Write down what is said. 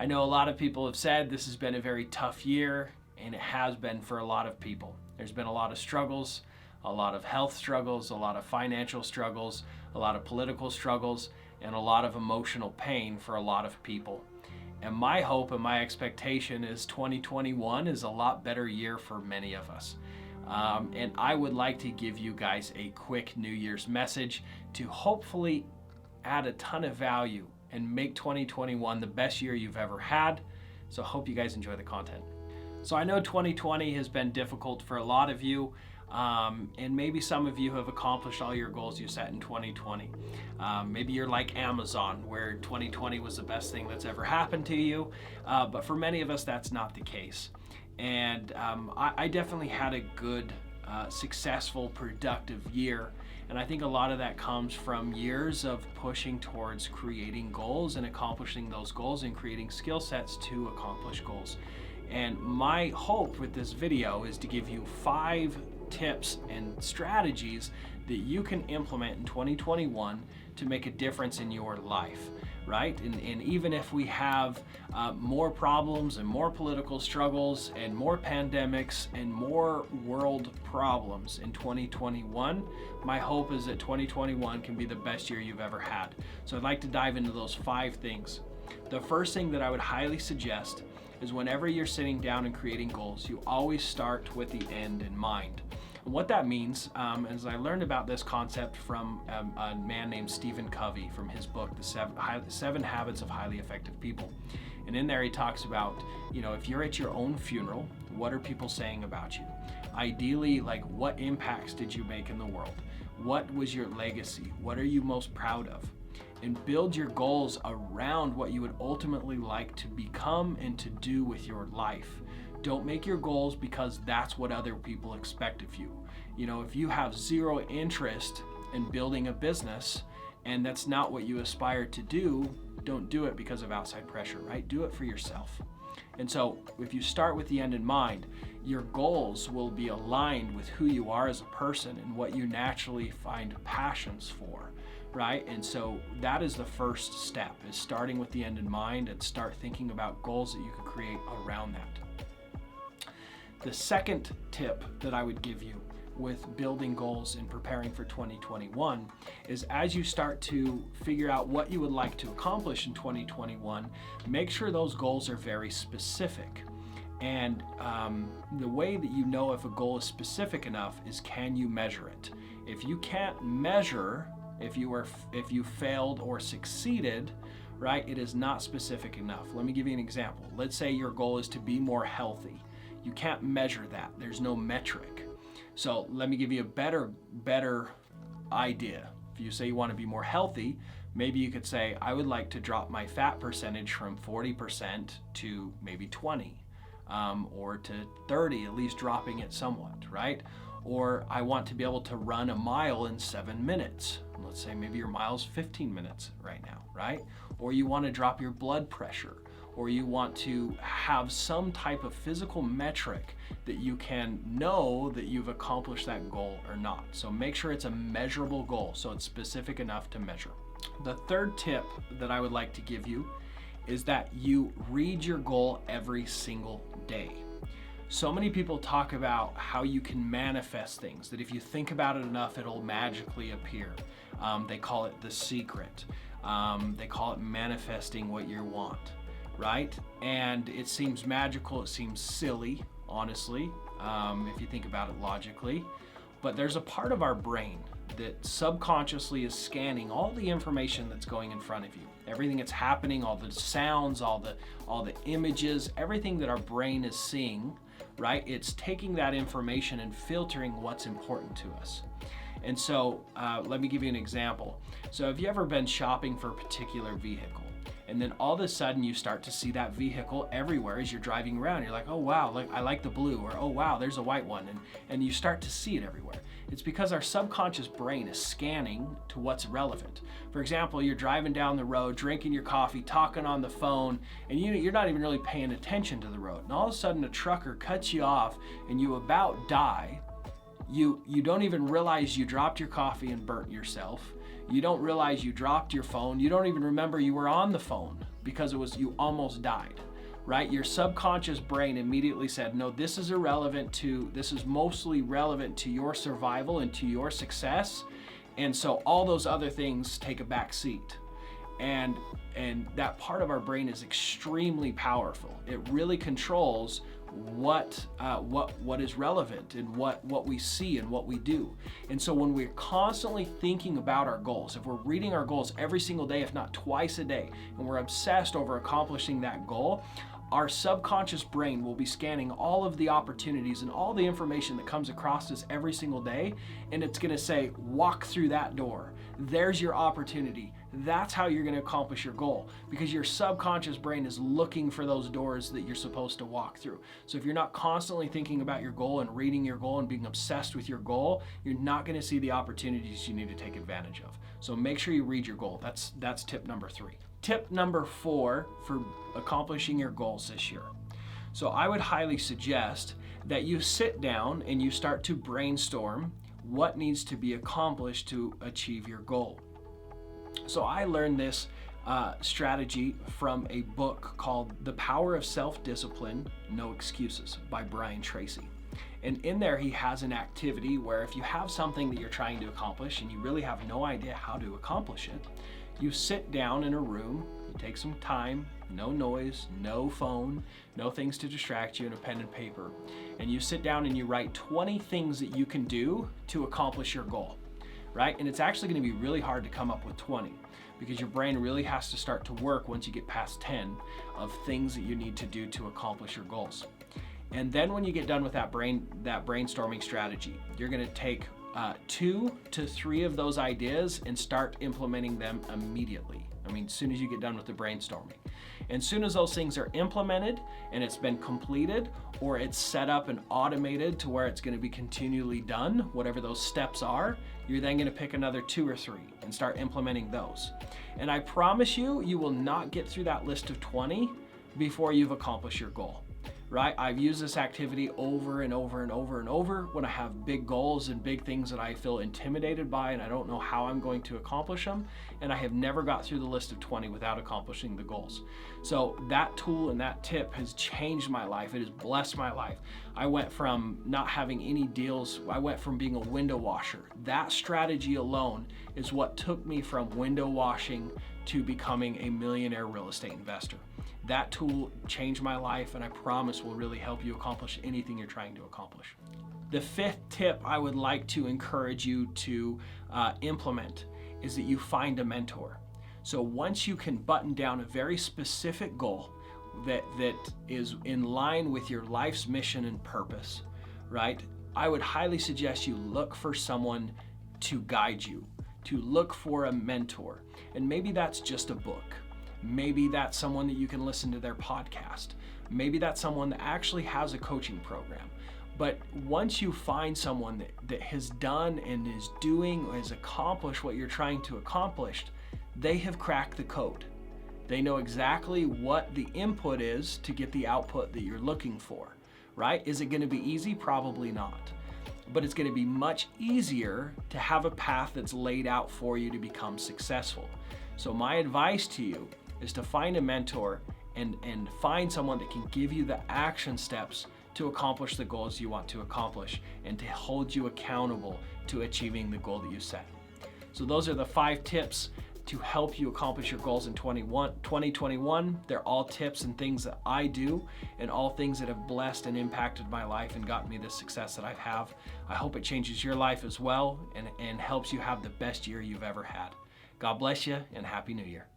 I know a lot of people have said this has been a very tough year, and it has been for a lot of people. There's been a lot of struggles, a lot of health struggles, a lot of financial struggles, a lot of political struggles, and a lot of emotional pain for a lot of people. And my hope and my expectation is 2021 is a lot better year for many of us. And I would like to give you guys a quick New Year's message to hopefully add a ton of value and make 2021 the best year you've ever had. So I hope you guys enjoy the content. So I know 2020 has been difficult for a lot of you, and maybe some of you have accomplished all your goals you set in 2020. Maybe you're like Amazon, where 2020 was the best thing that's ever happened to you, but for many of us that's not the case. And I definitely had a good, successful, productive year. And I think a lot of that comes from years of pushing towards creating goals and accomplishing those goals and creating skill sets to accomplish goals. And my hope with this video is to give you 5 tips and strategies that you can implement in 2021 to make a difference in your life, right? And even if we have more problems and more political struggles and more pandemics and more world problems in 2021, my hope is that 2021 can be the best year you've ever had. So I'd like to dive into those 5 things. The first thing that I would highly suggest is whenever you're sitting down and creating goals, you always start with the end in mind. And what that means is I learned about this concept from a man named Stephen Covey from his book, The 7 Habits of Highly Effective People. And in there he talks about, if you're at your own funeral, what are people saying about you? Ideally, like, what impacts did you make in the world? What was your legacy? What are you most proud of? And build your goals around what you would ultimately like to become and to do with your life. Don't make your goals because that's what other people expect of you. If you have zero interest in building a business and that's not what you aspire to do, don't do it because of outside pressure, right? Do it for yourself. And so if you start with the end in mind, your goals will be aligned with who you are as a person and what you naturally find passions for, right? And so that is the first step, is starting with the end in mind and start thinking about goals that you could create around that. The second tip that I would give you with building goals and preparing for 2021 is, as you start to figure out what you would like to accomplish in 2021, make sure those goals are very specific. And the way that you know if a goal is specific enough is, can you measure it? If you can't measure if you failed or succeeded, right, it is not specific enough. Let me give you an example. Let's say your goal is to be more healthy. You can't measure that. There's no metric. So let me give you a better idea. If you say you want to be more healthy, maybe you could say, I would like to drop my fat percentage from 40% to maybe 20, or to 30, at least dropping it somewhat, right? Or I want to be able to run a mile in 7 minutes. Let's say maybe your mile's 15 minutes right now, right? Or you want to drop your blood pressure, or you want to have some type of physical metric that you can know that you've accomplished that goal or not. So make sure it's a measurable goal, so it's specific enough to measure. The third tip that I would like to give you is that you read your goal every single day. So many people talk about how you can manifest things, that if you think about it enough, it'll magically appear. They call it the secret. They call it manifesting what you want, right? And it seems magical, it seems silly, honestly, if you think about it logically. But there's a part of our brain that subconsciously is scanning all the information that's going in front of you. Everything that's happening, all the sounds, all the images, everything that our brain is seeing, right? It's taking that information and filtering what's important to us. And so let me give you an example. So have you ever been shopping for a particular vehicle, and then all of a sudden you start to see that vehicle everywhere as you're driving around? You're like, oh wow, I like the blue, or oh wow, there's a white one, and you start to see it everywhere. It's because our subconscious brain is scanning to what's relevant. For example, you're driving down the road, drinking your coffee, talking on the phone, and you're not even really paying attention to the road. And all of a sudden a trucker cuts you off and you about die. You don't even realize you dropped your coffee and burnt yourself. You don't realize you dropped your phone. You don't even remember you were on the phone, because you almost died, right? Your subconscious brain immediately said, no, this is mostly relevant to your survival and to your success. And so all those other things take a back seat. And that part of our brain is extremely powerful. It really controls what is relevant and what we see and what we do. And so when we're constantly thinking about our goals, if we're reading our goals every single day, if not twice a day, and we're obsessed over accomplishing that goal, our subconscious brain will be scanning all of the opportunities and all the information that comes across us every single day, and it's going to say, walk through that door. There's your opportunity. That's how you're going to accomplish your goal, because your subconscious brain is looking for those doors that you're supposed to walk through. So if you're not constantly thinking about your goal and reading your goal and being obsessed with your goal, you're not going to see the opportunities you need to take advantage of. So make sure you read your goal. That's tip number 3. Tip number 4 for accomplishing your goals this year. So I would highly suggest that you sit down and you start to brainstorm what needs to be accomplished to achieve your goal. So I learned this strategy from a book called The Power of Self-Discipline, No Excuses by Brian Tracy. And in there he has an activity where if you have something that you're trying to accomplish and you really have no idea how to accomplish it, you sit down in a room, you take some time, no noise, no phone, no things to distract you, and a pen and paper. And you sit down and you write 20 things that you can do to accomplish your goal, right? And it's actually going to be really hard to come up with 20 because your brain really has to start to work once you get past 10 of things that you need to do to accomplish your goals. And then when you get done with that brainstorming strategy, you're going to take 2 to 3 of those ideas and start implementing them immediately. As soon as you get done with the brainstorming. And as soon as those things are implemented and it's been completed, or it's set up and automated to where it's going to be continually done, whatever those steps are, you're then going to pick another 2 or 3 and start implementing those. And I promise you, you will not get through that list of 20 before you've accomplished your goal. Right? I've used this activity over and over and over and over when I have big goals and big things that I feel intimidated by and I don't know how I'm going to accomplish them, and I have never got through the list of 20 without accomplishing the goals. So that tool and that tip has changed my life. It has blessed my life. I went from not having any deals, I went from being a window washer. That strategy alone is what took me from window washing to becoming a millionaire real estate investor. That tool changed my life, and I promise will really help you accomplish anything you're trying to accomplish. The 5th tip I would like to encourage you to implement is that you find a mentor. So once you can button down a very specific goal that is in line with your life's mission and purpose, right? I would highly suggest you look for someone to guide you, to look for a mentor. And maybe that's just a book. Maybe that's someone that you can listen to their podcast. Maybe that's someone that actually has a coaching program. But once you find someone that has done and is doing or has accomplished what you're trying to accomplish, they have cracked the code. They know exactly what the input is to get the output that you're looking for, right? Is it going to be easy? Probably not. But it's going to be much easier to have a path that's laid out for you to become successful. So my advice to you is to find a mentor and find someone that can give you the action steps to accomplish the goals you want to accomplish and to hold you accountable to achieving the goal that you set. So those are the 5 tips to help you accomplish your goals in 2021. They're all tips and things that I do and all things that have blessed and impacted my life and gotten me the success that I have. I hope it changes your life as well and helps you have the best year you've ever had. God bless you and Happy New Year.